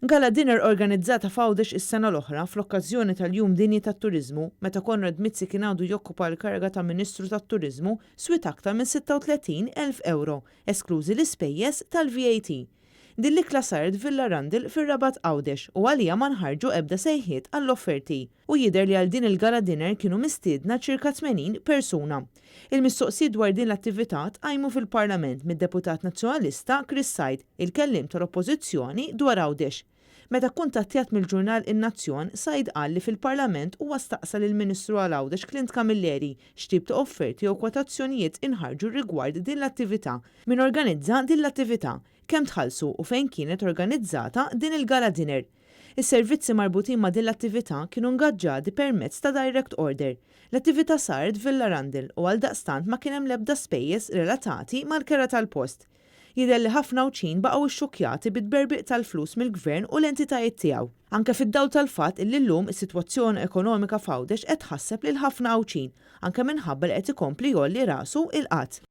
Gala dinner organizzata f'Għawdex is-sena l-oħra fl-okkażjoni tal-Jum Dinji tat-Turiżmu meta Konrad Mizzi kien għadu jokkupa l-kariga ta' Ministru tat-Turiżmu swit aktar minn 36,000 euro, esklużi l-ispejjeż tal-VAT. Din l-ikla saret Villa Randall fir-Rabat Għawdex u għalija ma nħarġu ebda sejħiet għall-offerti u jidher li għal din il-gala dinner kienu mistiedna ċirka 80 persuna. Il-mistoqsijiet dwar din l-attività tqajmu fil-Parlament mid-Deputat Nazzjonalista Chris Said, il-kellim tal-Oppożizzjoni dwar Għawdex. Meta kuntattjat mill-ġurnal In-Nazzjon, Said qal li fil-Parlament huwa staqsa lill-Ministru għal Għawdex Clint Camilleri x'tip ta' offerti u kwotazzjonijiet inħarġu rigward din l-attività, min organizza din l-attività, kemm tħallsu u fejn kienet organizzata din il-gala dinner. Is-servizzi marbutin ma' din l-attività kienu ngaġġati permezz ta' direct order. L-attività saret Villa Randall u għaldaqstant ma kien hemm l-ebda spejjeż relatati mal-kera tal-post. Jidher li ħafna wċin baqgħu xxukkjati bit-berbiq tal-flus mill-Gvern u l-entitajiet tiegħu. Anke fid-dawl tal-fatt illi llum is-sitwazzjoni ekonomika f'Għawdex qed tħasseb lil ħafna wċin, anke minħabba li qed ikompli jolli rasu il-qatt.